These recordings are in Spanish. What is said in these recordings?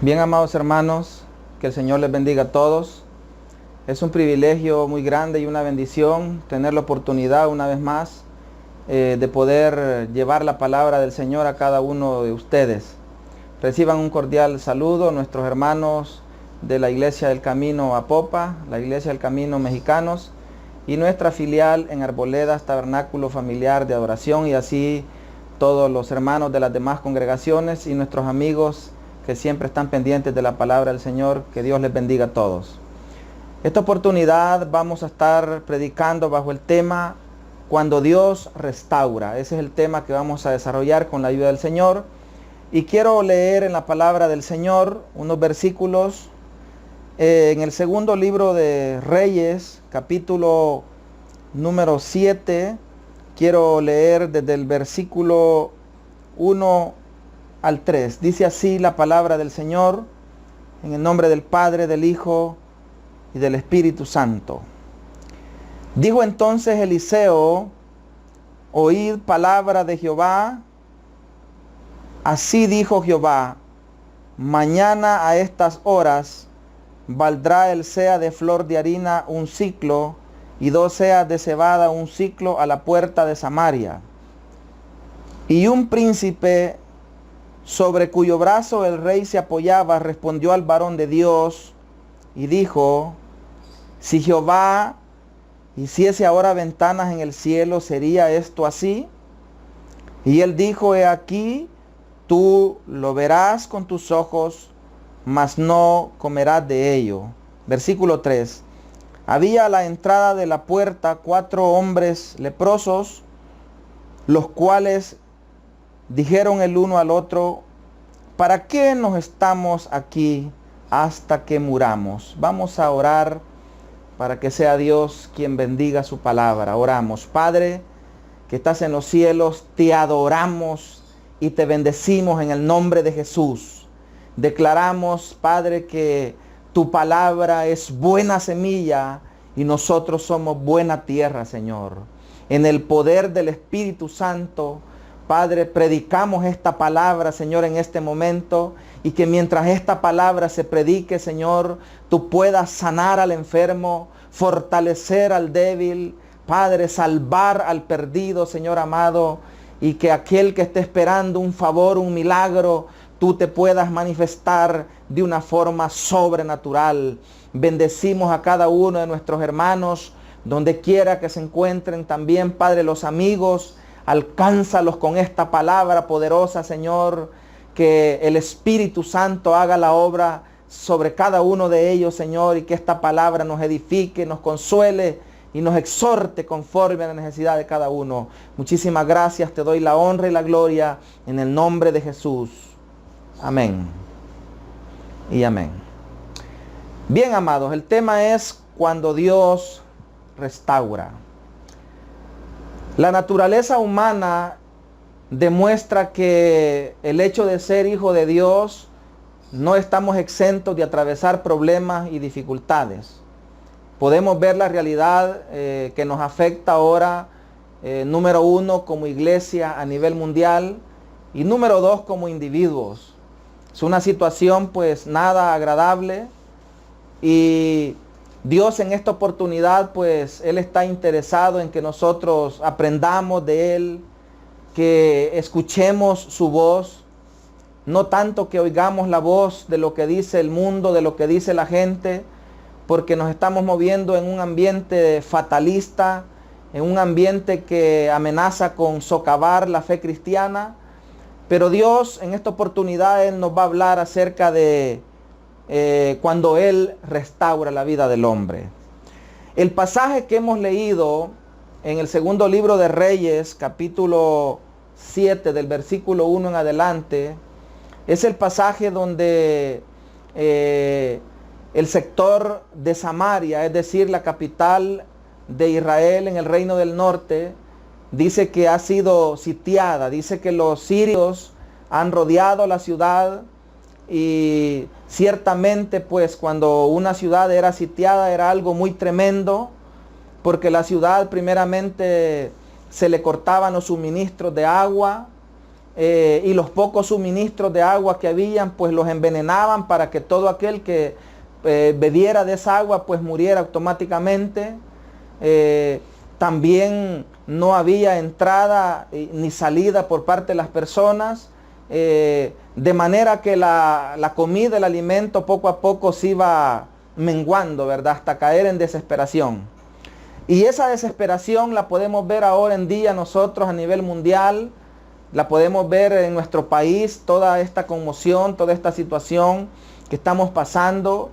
Bien, amados hermanos, que el Señor les bendiga a todos. Es un privilegio muy grande y una bendición tener la oportunidad una vez más de poder llevar la palabra del Señor a cada uno de ustedes. Reciban un cordial saludo nuestros hermanos de la Iglesia del Camino Apopa, la Iglesia del Camino Mexicanos y nuestra filial en Arboledas, Tabernáculo Familiar de Adoración, y así todos los hermanos de las demás congregaciones y nuestros amigos que siempre están pendientes de la palabra del Señor. Que Dios les bendiga a todos. Esta oportunidad vamos a estar predicando bajo el tema Cuando Dios restaura. Ese es el tema que vamos a desarrollar con la ayuda del Señor. Y quiero leer en la palabra del Señor unos versículos en el segundo libro de Reyes, capítulo número 7. Quiero leer desde el versículo 1 al 3. Dice así la palabra del Señor, en el nombre del Padre, del Hijo y del Espíritu Santo. Dijo entonces Eliseo: oíd palabra de Jehová. Así dijo Jehová: mañana a estas horas valdrá el seah de flor de harina un siclo, y 2 seas de cebada un siclo a la puerta de Samaria. Y un príncipe sobre cuyo brazo el rey se apoyaba respondió al varón de Dios y dijo: si Jehová hiciese ahora ventanas en el cielo, ¿sería esto así? Y él dijo: he aquí, tú lo verás con tus ojos, mas no comerás de ello. Versículo 3. Había a la entrada de la puerta 4 hombres leprosos, los cuales dijeron el uno al otro: ¿para qué nos estamos aquí hasta que muramos? Vamos a orar para que sea Dios quien bendiga su palabra. Oramos. Padre, que estás en los cielos, te adoramos y te bendecimos en el nombre de Jesús. Declaramos, Padre, que tu palabra es buena semilla y nosotros somos buena tierra, Señor. En el poder del Espíritu Santo, Padre, predicamos esta palabra, Señor, en este momento, y que mientras esta palabra se predique, Señor, tú puedas sanar al enfermo, fortalecer al débil, Padre, salvar al perdido, Señor amado, y que aquel que esté esperando un favor, un milagro, tú te puedas manifestar de una forma sobrenatural. Bendecimos a cada uno de nuestros hermanos, donde quiera que se encuentren también, Padre, los amigos. Alcánzalos con esta palabra poderosa, Señor, que el Espíritu Santo haga la obra sobre cada uno de ellos, Señor, y que esta palabra nos edifique, nos consuele y nos exhorte conforme a la necesidad de cada uno. Muchísimas gracias, te doy la honra y la gloria en el nombre de Jesús. Amén y amén. Bien, amados, el tema es cuando Dios restaura. La naturaleza humana demuestra que el hecho de ser hijo de Dios no estamos exentos de atravesar problemas y dificultades. Podemos ver la realidad que nos afecta ahora, número 1, como iglesia a nivel mundial, y número 2, como individuos. Es una situación pues nada agradable, y Dios en esta oportunidad pues Él está interesado en que nosotros aprendamos de Él, que escuchemos su voz, no tanto que oigamos la voz de lo que dice el mundo, de lo que dice la gente, porque nos estamos moviendo en un ambiente fatalista, en un ambiente que amenaza con socavar la fe cristiana. Pero Dios en esta oportunidad Él nos va a hablar acerca de cuando Él restaura la vida del hombre. El pasaje que hemos leído en el segundo libro de Reyes, capítulo 7, del versículo 1 en adelante, es el pasaje donde el sector de Samaria, es decir, la capital de Israel en el reino del norte, dice que ha sido sitiada. Dice que los sirios han rodeado la ciudad, y ciertamente pues cuando una ciudad era sitiada era algo muy tremendo, porque la ciudad primeramente se le cortaban los suministros de agua, y los pocos suministros de agua que habían, pues los envenenaban para que todo aquel que bebiera de esa agua, pues muriera automáticamente. También no había entrada ni salida por parte de las personas, de manera que la comida, el alimento poco a poco se iba menguando, ¿verdad? Hasta caer en desesperación. Y esa desesperación la podemos ver ahora en día nosotros a nivel mundial, la podemos ver en nuestro país, toda esta conmoción, toda esta situación que estamos pasando.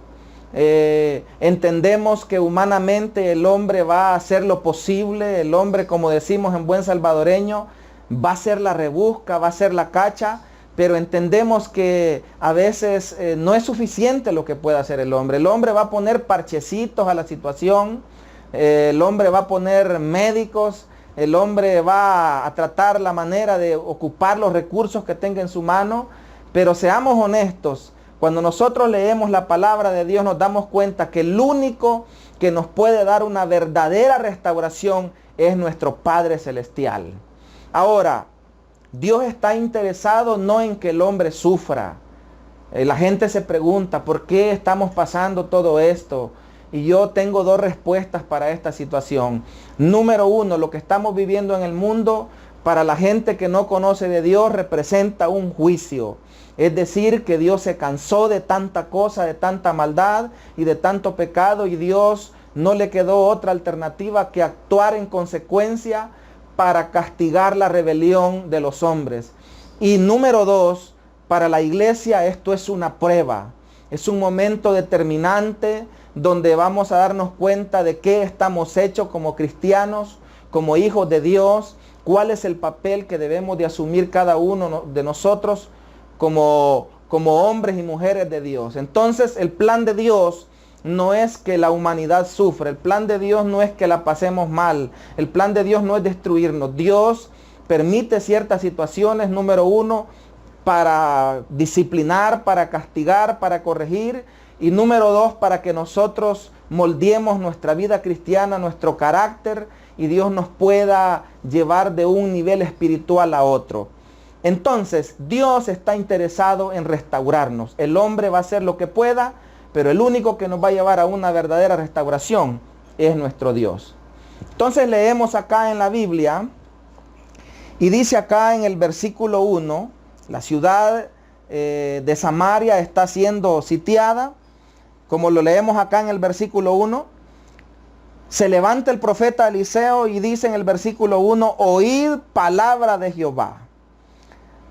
Entendemos que humanamente el hombre va a hacer lo posible, el hombre, como decimos en buen salvadoreño, va a hacer la rebusca, va a hacer la cacha, pero entendemos que a veces no es suficiente lo que puede hacer el hombre. El hombre va a poner parchecitos a la situación, el hombre va a poner médicos, el hombre va a tratar la manera de ocupar los recursos que tenga en su mano, pero seamos honestos. Cuando nosotros leemos la palabra de Dios nos damos cuenta que el único que nos puede dar una verdadera restauración es nuestro Padre Celestial. Ahora, Dios está interesado no en que el hombre sufra. La gente se pregunta, ¿por qué estamos pasando todo esto? Y yo tengo dos respuestas para esta situación. Número uno, lo que estamos viviendo en el mundo, para la gente que no conoce de Dios, representa un juicio. Es decir, que Dios se cansó de tanta cosa, de tanta maldad y de tanto pecado, y Dios no le quedó otra alternativa que actuar en consecuencia para castigar la rebelión de los hombres. Y número dos, para la iglesia esto es una prueba. Es un momento determinante donde vamos a darnos cuenta de qué estamos hechos como cristianos, como hijos de Dios, cuál es el papel que debemos de asumir cada uno de nosotros como hombres y mujeres de Dios. Entonces el plan de Dios no es que la humanidad sufra, el plan de Dios no es que la pasemos mal, el plan de Dios no es destruirnos. Dios permite ciertas situaciones, número uno, para disciplinar, para castigar, para corregir, y número dos, para que nosotros moldeemos nuestra vida cristiana, nuestro carácter, y Dios nos pueda llevar de un nivel espiritual a otro. Entonces, Dios está interesado en restaurarnos. El hombre va a hacer lo que pueda, pero el único que nos va a llevar a una verdadera restauración es nuestro Dios. Entonces leemos acá en la Biblia, y dice acá en el versículo 1, la ciudad de Samaria está siendo sitiada, como lo leemos acá en el versículo 1. Se levanta el profeta Eliseo y dice en el versículo 1, oíd palabra de Jehová.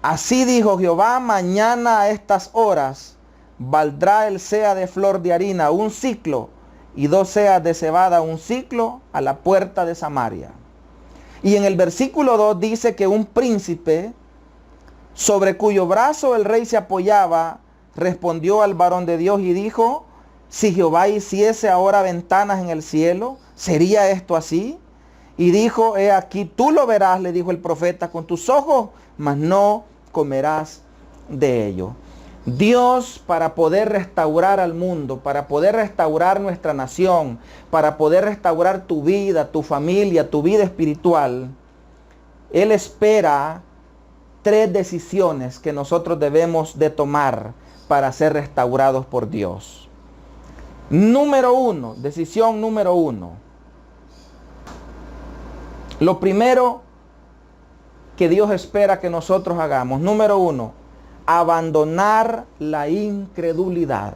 Así dijo Jehová, mañana a estas horas valdrá el seah de flor de harina un ciclo y 2 seas de cebada un ciclo a la puerta de Samaria. Y en el versículo 2 dice que un príncipe sobre cuyo brazo el rey se apoyaba, respondió al varón de Dios y dijo, si Jehová hiciese ahora ventanas en el cielo, ¿sería esto así? Y dijo, he aquí, tú lo verás, le dijo el profeta, con tus ojos, mas no comerás de ello. Dios, para poder restaurar al mundo, para poder restaurar nuestra nación, para poder restaurar tu vida, tu familia, tu vida espiritual, Él espera 3 decisiones que nosotros debemos de tomar para ser restaurados por Dios. Número 1, decisión número 1. Lo primero que Dios espera que nosotros hagamos, número 1, abandonar la incredulidad.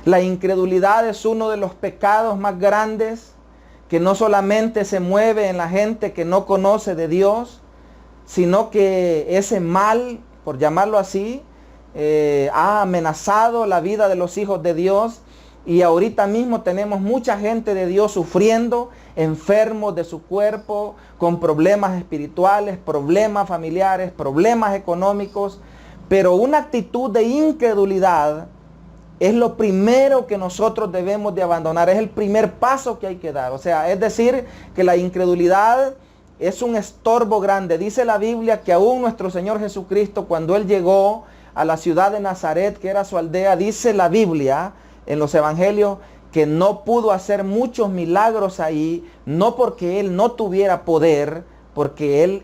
La incredulidad es uno de los pecados más grandes que no solamente se mueve en la gente que no conoce de Dios, sino que ese mal, por llamarlo así, ha amenazado la vida de los hijos de Dios. Y ahorita mismo tenemos mucha gente de Dios sufriendo, enfermos de su cuerpo, con problemas espirituales, problemas familiares, problemas económicos. Pero una actitud de incredulidad es lo primero que nosotros debemos de abandonar. Es el primer paso que hay que dar. O sea, es decir, que la incredulidad es un estorbo grande. Dice la Biblia que aún nuestro Señor Jesucristo, cuando Él llegó a la ciudad de Nazaret, que era su aldea, dice la Biblia en los evangelios que no pudo hacer muchos milagros ahí, no porque Él no tuviera poder, porque Él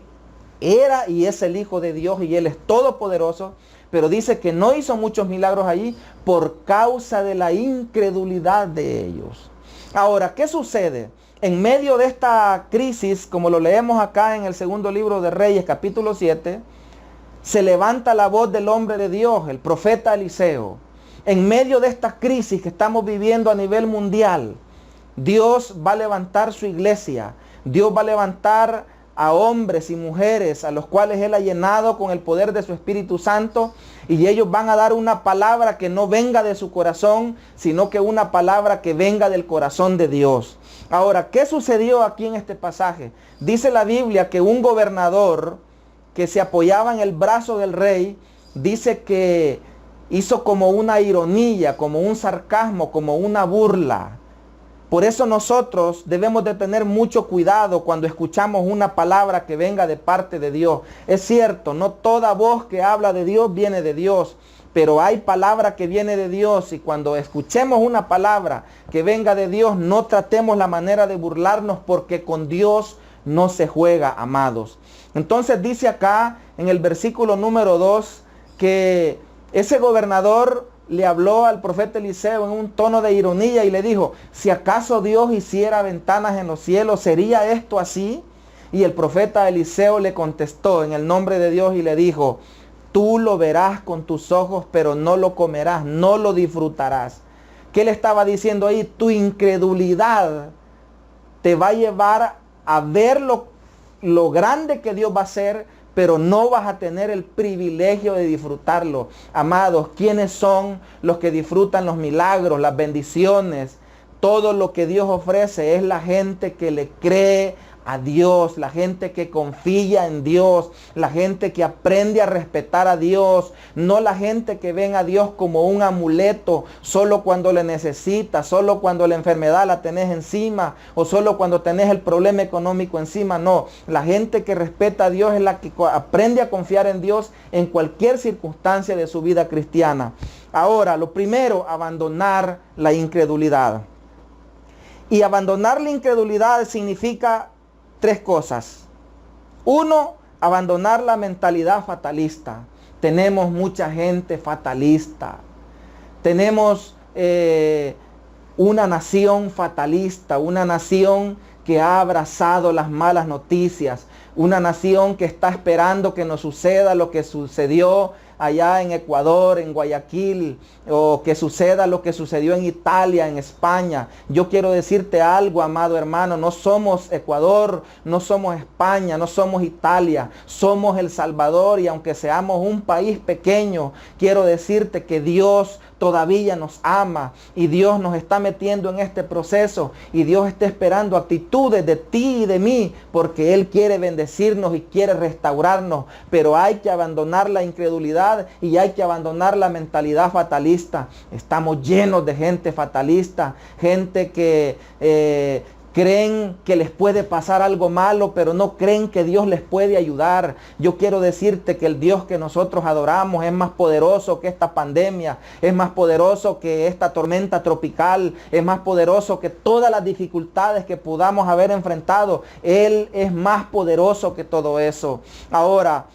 era y es el Hijo de Dios y Él es todopoderoso, pero dice que no hizo muchos milagros allí por causa de la incredulidad de ellos. Ahora, ¿qué sucede? En medio de esta crisis, como lo leemos acá en el segundo libro de Reyes, capítulo 7, se levanta la voz del hombre de Dios, el profeta Eliseo. En medio de esta crisis que estamos viviendo a nivel mundial, Dios va a levantar su iglesia. Dios va a levantar a hombres y mujeres a los cuales Él ha llenado con el poder de su Espíritu Santo, y ellos van a dar una palabra que no venga de su corazón, sino que una palabra que venga del corazón de Dios. Ahora, ¿qué sucedió aquí en este pasaje? Dice la Biblia que un gobernador que se apoyaba en el brazo del rey, dice que hizo como una ironía, como un sarcasmo, como una burla. Por eso nosotros debemos de tener mucho cuidado cuando escuchamos una palabra que venga de parte de Dios. Es cierto, no toda voz que habla de Dios viene de Dios, pero hay palabra que viene de Dios, y cuando escuchemos una palabra que venga de Dios, no tratemos la manera de burlarnos, porque con Dios no se juega, amados. Entonces dice acá en el versículo número 2 que ese gobernador le habló al profeta Eliseo en un tono de ironía y le dijo: si acaso Dios hiciera ventanas en los cielos, ¿sería esto así? Y el profeta Eliseo le contestó en el nombre de Dios y le dijo: tú lo verás con tus ojos, pero no lo comerás, no lo disfrutarás. ¿Qué le estaba diciendo ahí? Tu incredulidad te va a llevar a ver lo grande que Dios va a hacer, pero no vas a tener el privilegio de disfrutarlo. Amados, ¿quiénes son los que disfrutan los milagros, las bendiciones? Todo lo que Dios ofrece es la gente que le cree a Dios, la gente que confía en Dios, la gente que aprende a respetar a Dios, no la gente que ven a Dios como un amuleto solo cuando le necesitas, solo cuando la enfermedad la tenés encima o solo cuando tenés el problema económico encima. No, la gente que respeta a Dios es la que aprende a confiar en Dios en cualquier circunstancia de su vida cristiana. Ahora, lo primero, abandonar la incredulidad. Y abandonar la incredulidad significa tres cosas. Uno, abandonar la mentalidad fatalista. Tenemos mucha gente fatalista. Tenemos una nación fatalista, una nación que ha abrazado las malas noticias, una nación que está esperando que nos suceda lo que sucedió allá en Ecuador, en Guayaquil, o que suceda lo que sucedió en Italia, en España. Yo quiero decirte algo, amado hermano, no somos Ecuador, no somos España, no somos Italia, somos El Salvador, y aunque seamos un país pequeño, quiero decirte que Dios todavía nos ama y Dios nos está metiendo en este proceso, y Dios está esperando actitudes de ti y de mí, porque Él quiere bendecirnos y quiere restaurarnos, pero hay que abandonar la incredulidad y hay que abandonar la mentalidad fatalista. Estamos llenos de gente fatalista, gente que creen que les puede pasar algo malo, pero no creen que Dios les puede ayudar. Yo quiero decirte que el Dios que nosotros adoramos es más poderoso que esta pandemia, es más poderoso que esta tormenta tropical, es más poderoso que todas las dificultades que podamos haber enfrentado. Él es más poderoso que todo eso. Ahora,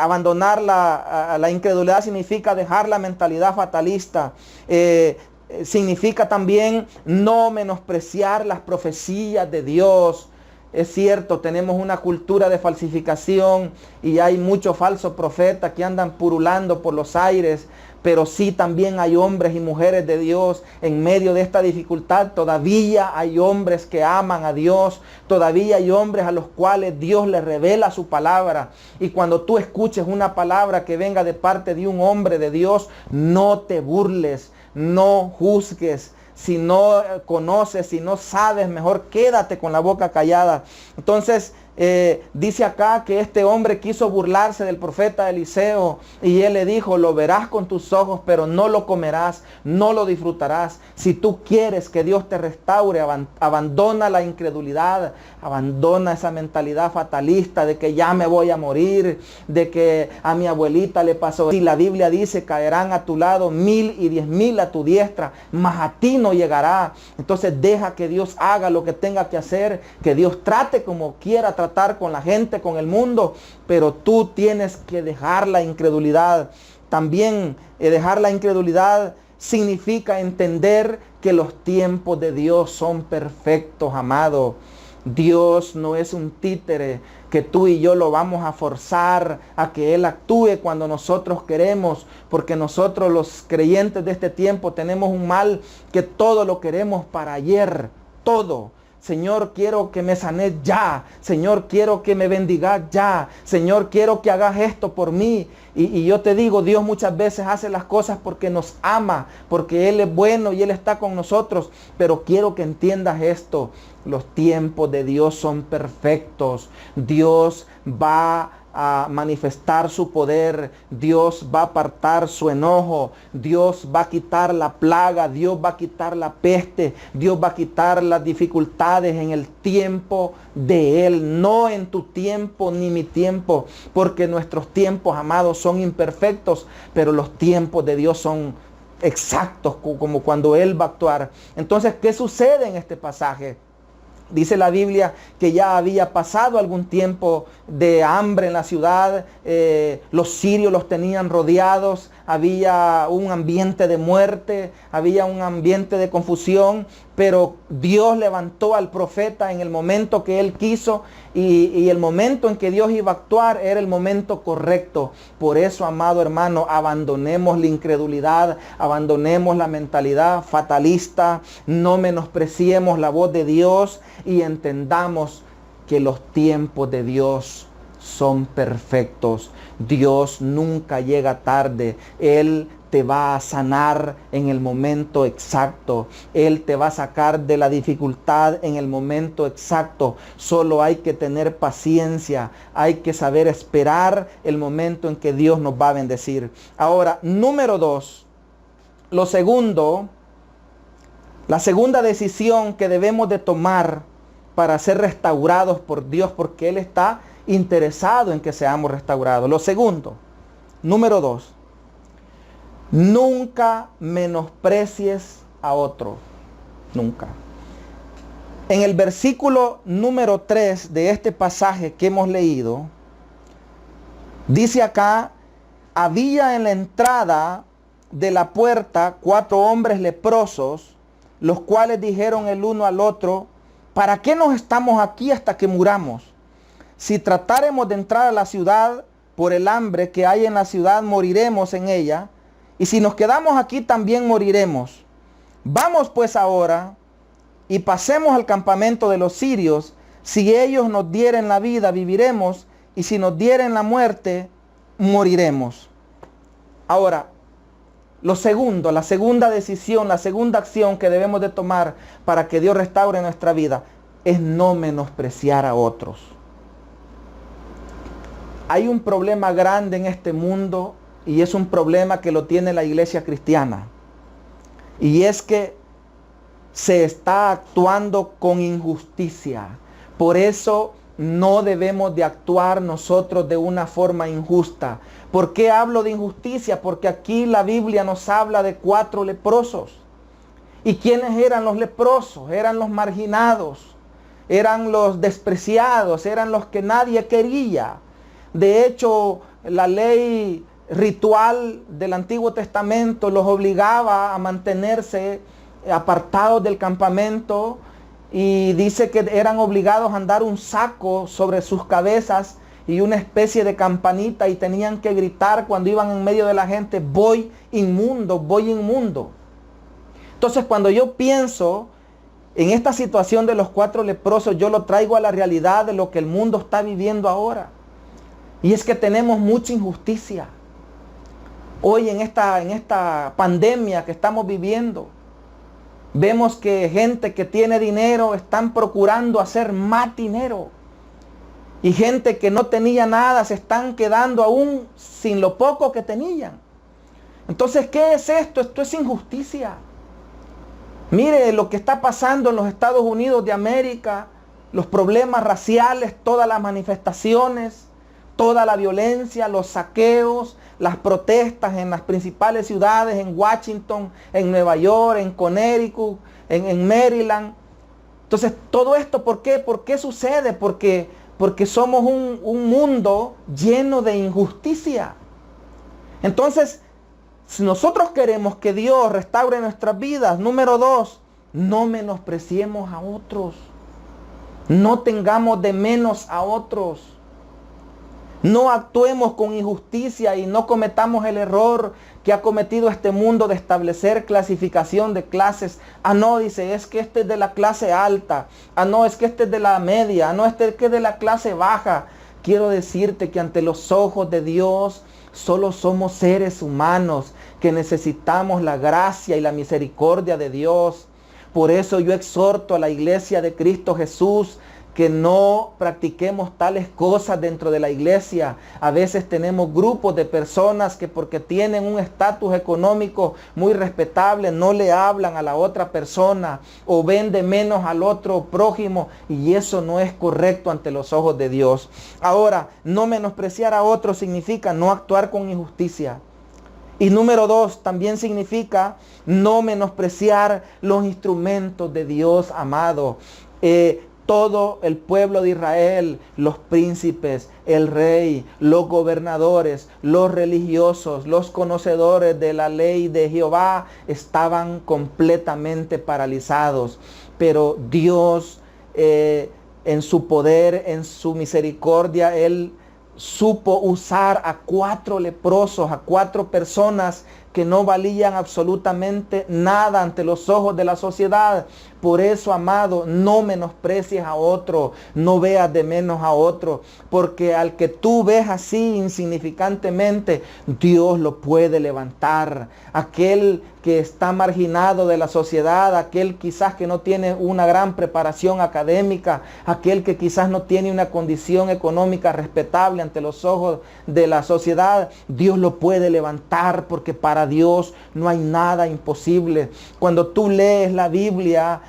abandonar la incredulidad significa dejar la mentalidad fatalista. Significa también no menospreciar las profecías de Dios. Es cierto, tenemos una cultura de falsificación y hay muchos falsos profetas que andan purulando por los aires, pero sí también hay hombres y mujeres de Dios en medio de esta dificultad. Todavía hay hombres que aman a Dios, todavía hay hombres a los cuales Dios les revela su palabra. Y cuando tú escuches una palabra que venga de parte de un hombre de Dios, no te burles, no juzgues. Si no conoces, si no sabes, mejor quédate con la boca callada. Entonces, dice acá que este hombre quiso burlarse del profeta Eliseo y él le dijo: lo verás con tus ojos, pero no lo comerás, no lo disfrutarás. Si tú quieres que Dios te restaure, abandona la incredulidad, abandona esa mentalidad fatalista de que ya me voy a morir, de que a mi abuelita le pasó. Si la Biblia dice: caerán a tu lado 1000 y 10.000 a tu diestra, mas a ti no llegará. Entonces deja que Dios haga lo que tenga que hacer, que Dios trate como quiera tratar tratar con la gente, con el mundo, pero tú tienes que dejar la incredulidad. También dejar la incredulidad significa entender que los tiempos de Dios son perfectos, amado. Dios no es un títere que tú y yo lo vamos a forzar a que Él actúe cuando nosotros queremos, porque nosotros los creyentes de este tiempo tenemos un mal que todo lo queremos para ayer, todo. Señor, quiero que me sanes ya. Señor, quiero que me bendigas ya. Señor, quiero que hagas esto por mí. Y yo te digo, Dios muchas veces hace las cosas porque nos ama, porque Él es bueno y Él está con nosotros. Pero quiero que entiendas esto. Los tiempos de Dios son perfectos. Dios va a manifestar su poder. Dios va a apartar su enojo. Dios va a quitar la plaga. Dios va a quitar la peste. Dios va a quitar las dificultades en el tiempo de Él, no en tu tiempo ni mi tiempo, porque nuestros tiempos, amados, son imperfectos, pero los tiempos de Dios son exactos, como cuando Él va a actuar. Entonces, ¿qué sucede en este pasaje? Dice la Biblia que ya había pasado algún tiempo de hambre en la ciudad, los sirios los tenían rodeados, había un ambiente de muerte, había un ambiente de confusión, pero Dios levantó al profeta en el momento que Él quiso y el momento en que Dios iba a actuar era el momento correcto. Por eso, amado hermano, abandonemos la incredulidad, abandonemos la mentalidad fatalista, no menospreciemos la voz de Dios y entendamos que los tiempos de Dios son perfectos. Dios nunca llega tarde. Él te va a sanar en el momento exacto. Él te va a sacar de la dificultad en el momento exacto. Solo hay que tener paciencia. Hay que saber esperar el momento en que Dios nos va a bendecir. Ahora, número 2. La segunda decisión que debemos de tomar para ser restaurados por Dios, porque Él está interesado en que seamos restaurados. Lo segundo, número 2, nunca menosprecies a otro. Nunca. En el versículo número 3 de este pasaje que hemos leído, dice acá, había en la entrada de la puerta 4 hombres leprosos, los cuales dijeron el uno al otro, ¿para qué nos estamos aquí hasta que muramos? Si tratáremos de entrar a la ciudad por el hambre que hay en la ciudad, moriremos en ella. Y si nos quedamos aquí, también moriremos. Vamos pues ahora y pasemos al campamento de los sirios. Si ellos nos dieren la vida, viviremos. Y si nos dieren la muerte, moriremos. Ahora, la segunda decisión, la segunda acción que debemos de tomar para que Dios restaure nuestra vida es no menospreciar a otros. Hay un problema grande en este mundo y es un problema que lo tiene la iglesia cristiana. Y es que se está actuando con injusticia. Por eso no debemos de actuar nosotros de una forma injusta. ¿Por qué hablo de injusticia? Porque aquí la Biblia nos habla de 4 leprosos. ¿Y quiénes eran los leprosos? Eran los marginados, eran los despreciados, eran los que nadie quería. De hecho, la ley ritual del Antiguo Testamento los obligaba a mantenerse apartados del campamento y dice que eran obligados a andar un saco sobre sus cabezas y una especie de campanita y tenían que gritar cuando iban en medio de la gente, voy inmundo, voy inmundo. Entonces, cuando yo pienso en esta situación de los 4 leprosos, yo lo traigo a la realidad de lo que el mundo está viviendo ahora. Y es que tenemos mucha injusticia. Hoy en esta pandemia que estamos viviendo, vemos que gente que tiene dinero están procurando hacer más dinero. Y gente que no tenía nada se están quedando aún sin lo poco que tenían. Entonces, ¿qué es esto? Esto es injusticia. Mire lo que está pasando en los Estados Unidos de América, los problemas raciales, todas las manifestaciones, toda la violencia, los saqueos, las protestas en las principales ciudades, en Washington, en Nueva York, en Connecticut, en Maryland. Entonces, todo esto, ¿por qué? ¿Por qué sucede? Porque porque somos un mundo lleno de injusticia. Entonces, si nosotros queremos que Dios restaure nuestras vidas, número 2, no menospreciemos a otros. No tengamos de menos a otros. No actuemos con injusticia y no cometamos el error que ha cometido este mundo de establecer clasificación de clases. Ah, no, dice, es que este es de la clase alta. Ah, no, es que este es de la media. Ah, no, este es que es de la clase baja. Quiero decirte que ante los ojos de Dios solo somos seres humanos que necesitamos la gracia y la misericordia de Dios. Por eso yo exhorto a la iglesia de Cristo Jesús que no practiquemos tales cosas dentro de la iglesia. A veces tenemos grupos de personas que porque tienen un estatus económico muy respetable no le hablan a la otra persona o ven de menos al otro prójimo, y eso no es correcto ante los ojos de Dios. Ahora, no menospreciar a otros significa no actuar con injusticia. Y número 2, también significa no menospreciar los instrumentos de Dios, amado. Todo el pueblo de Israel, los príncipes, el rey, los gobernadores, los religiosos, los conocedores de la ley de Jehová estaban completamente paralizados. Pero Dios, en su poder, en su misericordia, Él supo usar a 4 leprosos, a 4 personas que no valían absolutamente nada ante los ojos de la sociedad. Por eso, amado, no menosprecies a otro, no veas de menos a otro, porque al que tú ves así insignificantemente, Dios lo puede levantar. Aquel que está marginado de la sociedad, aquel quizás que no tiene una gran preparación académica, aquel que quizás no tiene una condición económica respetable ante los ojos de la sociedad, Dios lo puede levantar, porque para Dios no hay nada imposible. Cuando tú lees la Biblia,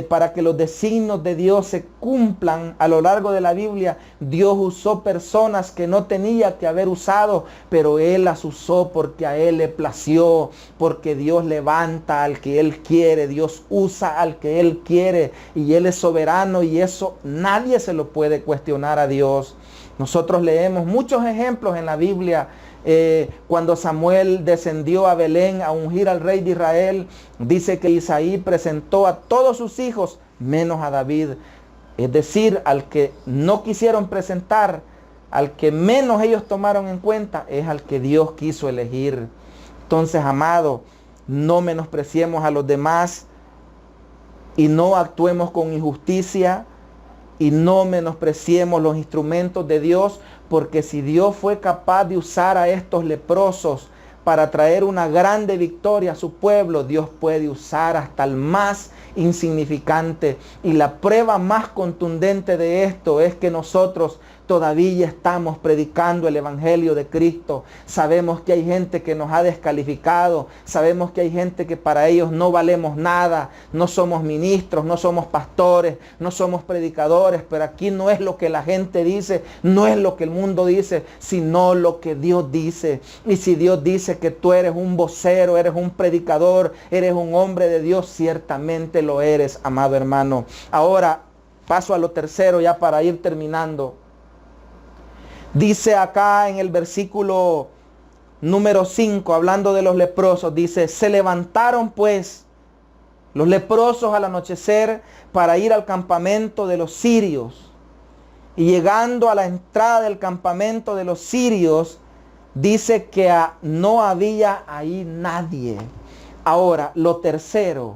para que los designios de Dios se cumplan a lo largo de la Biblia, Dios usó personas que no tenía que haber usado, pero Él las usó porque a Él le plació, porque Dios levanta al que Él quiere, Dios usa al que Él quiere, y Él es soberano, y eso nadie se lo puede cuestionar a Dios. Nosotros leemos muchos ejemplos en la Biblia. Cuando Samuel descendió a Belén a ungir al rey de Israel, dice que Isaí presentó a todos sus hijos menos a David. Es decir, al que no quisieron presentar, al que menos ellos tomaron en cuenta, es al que Dios quiso elegir. Entonces, amado, no menospreciemos a los demás y no actuemos con injusticia y no menospreciemos los instrumentos de Dios, porque si Dios fue capaz de usar a estos leprosos para traer una grande victoria a su pueblo, Dios puede usar hasta el más insignificante. Y la prueba más contundente de esto es que nosotros todavía estamos predicando el Evangelio de Cristo. Sabemos que hay gente que nos ha descalificado. Sabemos que hay gente que para ellos no valemos nada. No somos ministros, no somos pastores, no somos predicadores. Pero aquí no es lo que la gente dice, no es lo que el mundo dice, sino lo que Dios dice. Y si Dios dice que tú eres un vocero, eres un predicador, eres un hombre de Dios, ciertamente lo eres, amado hermano. Ahora paso a lo tercero, ya para ir terminando. Dice acá en el versículo número 5, hablando de los leprosos, dice: se levantaron pues los leprosos al anochecer para ir al campamento de los sirios. Y llegando a la entrada del campamento de los sirios, dice que no había ahí nadie. Ahora, lo tercero,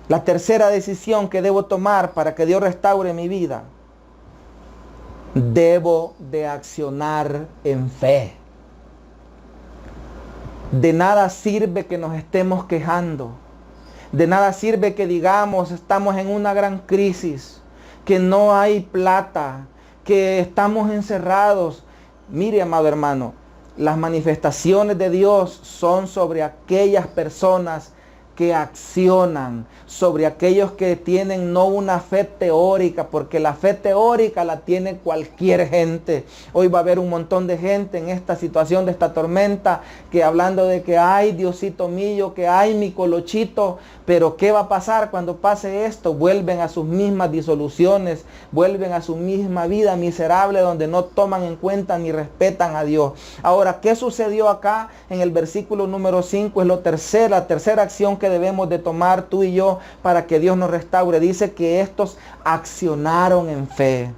la tercera decisión que debo tomar para que Dios restaure mi vida: debo de accionar en fe. De nada sirve que nos estemos quejando. De nada sirve que digamos estamos en una gran crisis, que no hay plata, que estamos encerrados. Mire, amado hermano, las manifestaciones de Dios son sobre aquellas personas que accionan, sobre aquellos que tienen no una fe teórica, porque la fe teórica la tiene cualquier gente. Hoy va a haber un montón de gente en esta situación de esta tormenta que hablando de que ay Diosito mío, que ay mi colochito, pero ¿qué va a pasar cuando pase esto? Vuelven a sus mismas disoluciones, vuelven a su misma vida miserable donde no toman en cuenta ni respetan a Dios. Ahora, ¿qué sucedió acá en el versículo número 5? Es la tercera acción que debemos de tomar tú y yo para que Dios nos restaure. Dice que estos accionaron en fe.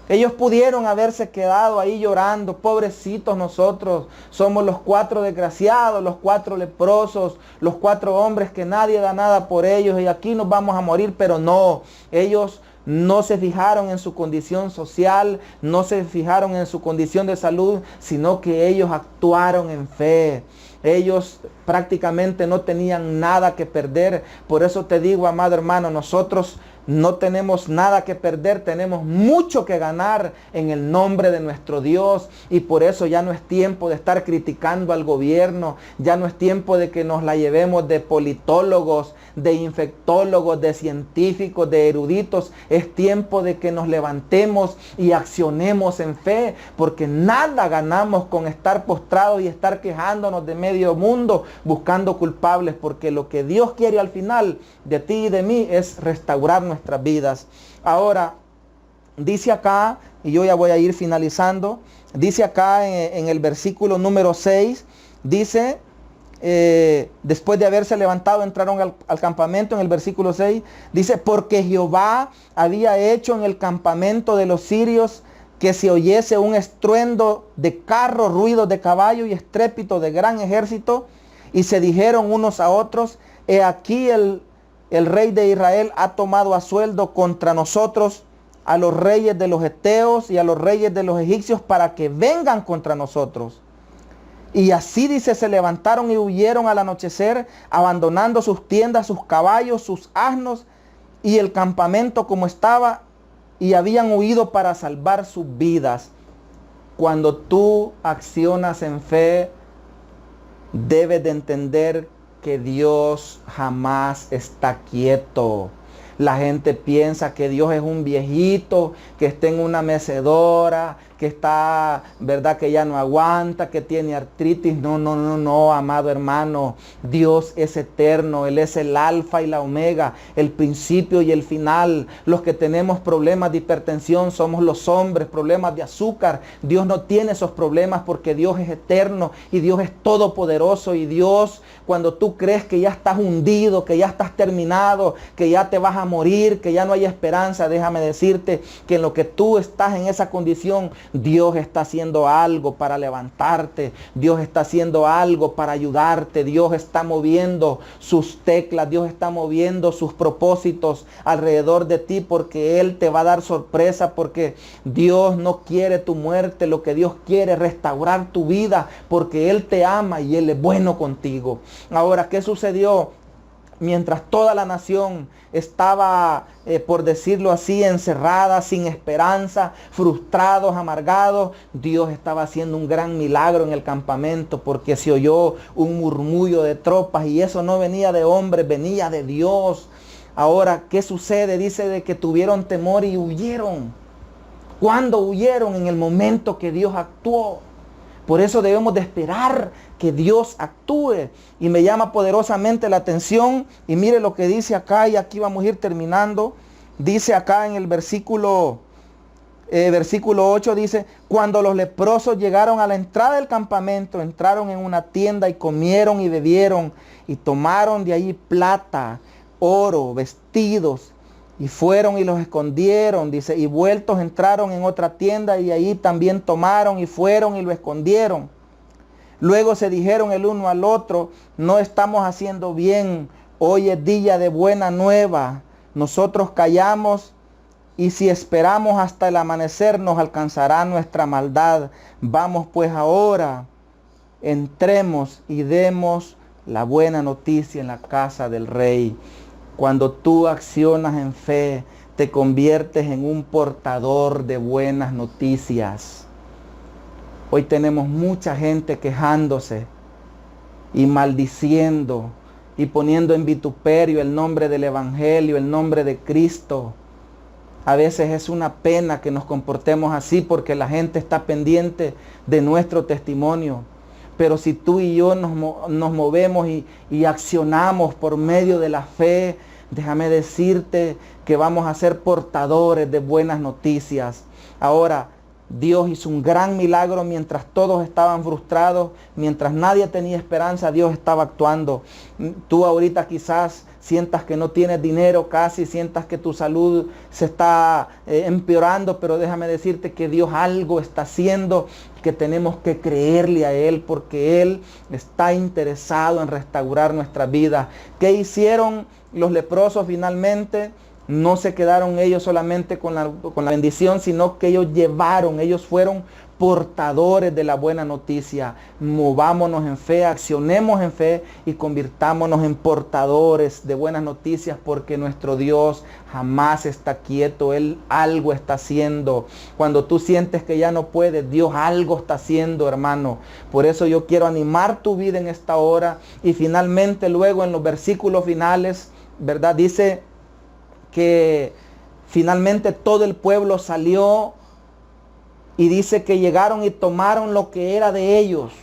Ellos pudieron haberse quedado ahí llorando, pobrecitos nosotros, somos los 4 desgraciados, los 4 leprosos, los 4 hombres que nadie da nada por ellos y aquí nos vamos a morir, pero no, ellos no se fijaron en su condición social, no se fijaron en su condición de salud, sino que ellos actuaron en fe. Ellos prácticamente no tenían nada que perder. Por eso te digo, amado hermano, nosotros no tenemos nada que perder, tenemos mucho que ganar en el nombre de nuestro Dios. Y por eso ya no es tiempo de estar criticando al gobierno, ya no es tiempo de que nos la llevemos de politólogos, de infectólogos, de científicos, de eruditos. Es tiempo de que nos levantemos y accionemos en fe, porque nada ganamos con estar postrados y estar quejándonos de medio mundo buscando culpables, porque lo que Dios quiere al final de ti y de mí es restaurar nuestras vidas. Ahora, dice acá, y yo ya voy a ir finalizando, dice acá en el versículo número 6, dice, después de haberse levantado, entraron al campamento. En el versículo 6, dice, porque Jehová había hecho en el campamento de los sirios que se oyese un estruendo de carros, ruido de caballo y estrépito de gran ejército, y se dijeron unos a otros, he aquí el rey de Israel ha tomado a sueldo contra nosotros a los reyes de los heteos y a los reyes de los egipcios para que vengan contra nosotros. Y así dice, se levantaron y huyeron al anochecer, abandonando sus tiendas, sus caballos, sus asnos y el campamento como estaba, y habían huido para salvar sus vidas. Cuando tú accionas en fe, debes de entender que Dios jamás está quieto. La gente piensa que Dios es un viejito que está en una mecedora, que está, verdad, que ya no aguanta, que tiene artritis. No, amado hermano. Dios es eterno. Él es el alfa y la omega, el principio y el final. Los que tenemos problemas de hipertensión somos los hombres, problemas de azúcar. Dios no tiene esos problemas porque Dios es eterno y Dios es todopoderoso. Y Dios, cuando tú crees que ya estás hundido, que ya estás terminado, que ya te vas a morir, que ya no hay esperanza, déjame decirte que en lo que tú estás en esa condición, Dios está haciendo algo para levantarte. Dios está haciendo algo para ayudarte. Dios está moviendo sus teclas. Dios está moviendo sus propósitos alrededor de ti, porque Él te va a dar sorpresa, porque Dios no quiere tu muerte. Lo que Dios quiere es restaurar tu vida, porque Él te ama y Él es bueno contigo. Ahora, ¿qué sucedió? Mientras toda la nación estaba, por decirlo así, encerrada, sin esperanza, frustrados, amargados, Dios estaba haciendo un gran milagro en el campamento, porque se oyó un murmullo de tropas y eso no venía de hombres, venía de Dios. Ahora, ¿qué sucede? Dice de que tuvieron temor y huyeron. ¿Cuándo huyeron? En el momento que Dios actuó. Por eso debemos de esperar que Dios actúe. Y me llama poderosamente la atención. Y mire lo que dice acá, y aquí vamos a ir terminando. Dice acá en el versículo 8, dice, cuando los leprosos llegaron a la entrada del campamento, entraron en una tienda y comieron y bebieron. Y tomaron de allí plata, oro, vestidos. Y fueron y los escondieron, dice, y vueltos entraron en otra tienda y ahí también tomaron y fueron y lo escondieron. Luego se dijeron el uno al otro, no estamos haciendo bien, hoy es día de buena nueva. Nosotros callamos y si esperamos hasta el amanecer nos alcanzará nuestra maldad. Vamos pues ahora, entremos y demos la buena noticia en la casa del rey. Cuando tú accionas en fe, te conviertes en un portador de buenas noticias. Hoy tenemos mucha gente quejándose y maldiciendo y poniendo en vituperio el nombre del Evangelio, el nombre de Cristo. A veces es una pena que nos comportemos así porque la gente está pendiente de nuestro testimonio. Pero si tú y yo nos movemos y accionamos por medio de la fe, déjame decirte que vamos a ser portadores de buenas noticias. Ahora, Dios hizo un gran milagro mientras todos estaban frustrados, mientras nadie tenía esperanza, Dios estaba actuando. Tú ahorita quizás sientas que no tienes dinero casi, sientas que tu salud se está empeorando, pero déjame decirte que Dios algo está haciendo, que tenemos que creerle a Él porque Él está interesado en restaurar nuestra vida. ¿Qué hicieron los leprosos finalmente? No se quedaron ellos solamente con la bendición, sino que ellos fueron portadores de la buena noticia. Movámonos en fe, accionemos en fe y convirtámonos en portadores de buenas noticias porque nuestro Dios jamás está quieto. Él algo está haciendo. Cuando tú sientes que ya no puedes, Dios algo está haciendo, hermano. Por eso yo quiero animar tu vida en esta hora. Y finalmente luego en los versículos finales, ¿verdad? Dice que finalmente todo el pueblo salió y dice que llegaron y tomaron lo que era de ellos.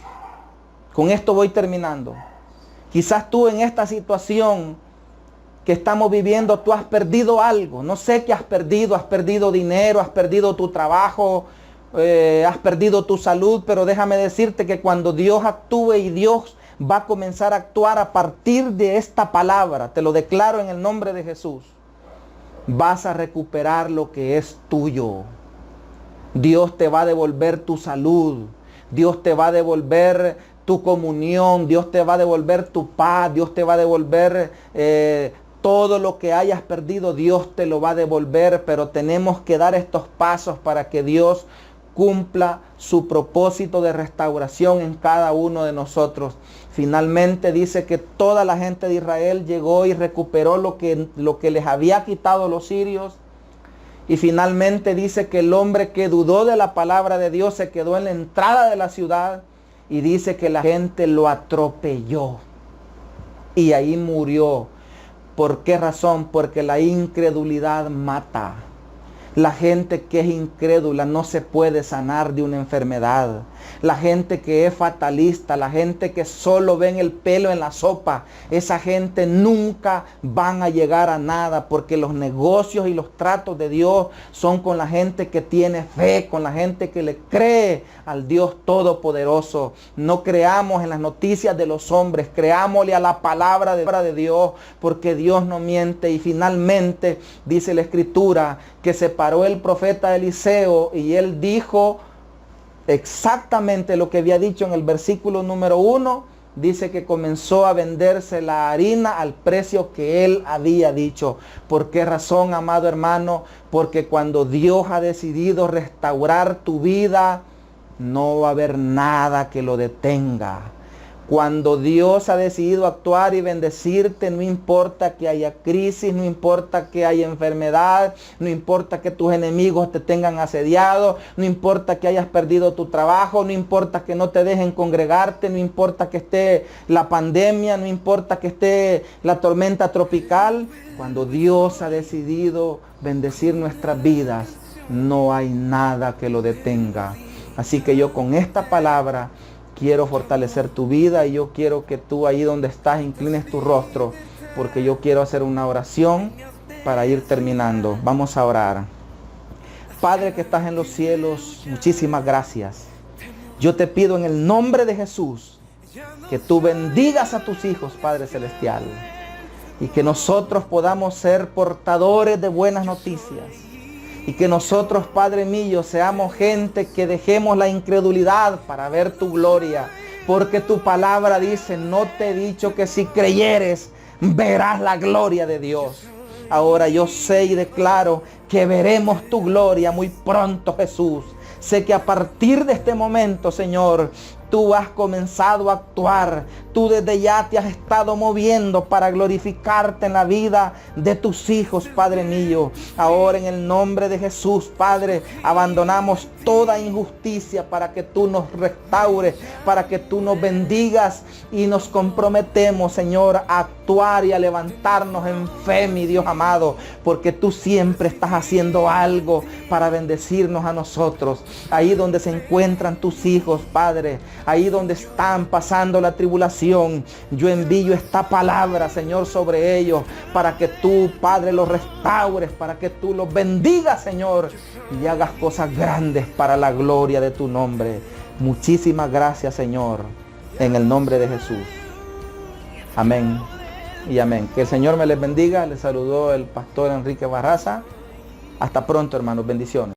Con esto voy terminando. Quizás tú en esta situación que estamos viviendo, tú has perdido algo. No sé qué has perdido dinero, has perdido tu trabajo, has perdido tu salud, pero déjame decirte que cuando Dios actúe y Dios va a comenzar a actuar a partir de esta palabra, te lo declaro en el nombre de Jesús. Vas a recuperar lo que es tuyo. Dios te va a devolver tu salud. Dios te va a devolver tu comunión. Dios te va a devolver tu paz. Dios te va a devolver todo lo que hayas perdido. Dios te lo va a devolver. Pero tenemos que dar estos pasos para que Dios cumpla su propósito de restauración en cada uno de nosotros. Finalmente dice que toda la gente de Israel llegó y recuperó lo que les había quitado los sirios. Y finalmente dice que el hombre que dudó de la palabra de Dios se quedó en la entrada de la ciudad. Y dice que la gente lo atropelló. Y ahí murió. ¿Por qué razón? Porque la incredulidad mata. La gente que es incrédula no se puede sanar de una enfermedad. La gente que es fatalista, la gente que solo ven el pelo en la sopa, esa gente nunca van a llegar a nada porque los negocios y los tratos de Dios son con la gente que tiene fe, con la gente que le cree al Dios Todopoderoso. No creamos en las noticias de los hombres, creámosle a la palabra de Dios porque Dios no miente. Y finalmente dice la Escritura que se paró el profeta Eliseo y él dijo exactamente lo que había dicho en el versículo número 1. Dice que comenzó a venderse la harina al precio que él había dicho. ¿Por qué razón, amado hermano? Porque cuando Dios ha decidido restaurar tu vida, no va a haber nada que lo detenga. Cuando Dios ha decidido actuar y bendecirte, no importa que haya crisis, no importa que haya enfermedad, no importa que tus enemigos te tengan asediado, no importa que hayas perdido tu trabajo, no importa que no te dejen congregarte, no importa que esté la pandemia, no importa que esté la tormenta tropical. Cuando Dios ha decidido bendecir nuestras vidas, no hay nada que lo detenga. Así que yo con esta palabra quiero fortalecer tu vida y yo quiero que tú ahí donde estás inclines tu rostro porque yo quiero hacer una oración para ir terminando. Vamos a orar. Padre que estás en los cielos, muchísimas gracias. Yo te pido en el nombre de Jesús que tú bendigas a tus hijos, Padre Celestial, y que nosotros podamos ser portadores de buenas noticias. Y que nosotros, Padre mío, seamos gente que dejemos la incredulidad para ver tu gloria. Porque tu palabra dice, no te he dicho que si creyeres, verás la gloria de Dios. Ahora yo sé y declaro que veremos tu gloria muy pronto, Jesús. Sé que a partir de este momento, Señor, tú has comenzado a actuar. Tú desde ya te has estado moviendo para glorificarte en la vida de tus hijos, Padre mío. Ahora en el nombre de Jesús, Padre, abandonamos toda injusticia para que tú nos restaures, para que tú nos bendigas, y nos comprometemos, Señor, a actuar y a levantarnos en fe, mi Dios amado, porque tú siempre estás haciendo algo para bendecirnos a nosotros. Ahí donde se encuentran tus hijos, Padre, ahí donde están pasando la tribulación, yo envío esta palabra, Señor, sobre ellos, para que tú, Padre, los restaures, para que tú los bendigas, Señor, y hagas cosas grandes para la gloria de tu nombre. Muchísimas gracias, Señor, en el nombre de Jesús. Amén y amén. Que el Señor me les bendiga. Les saludó el pastor Enrique Barraza. Hasta pronto, hermanos. Bendiciones.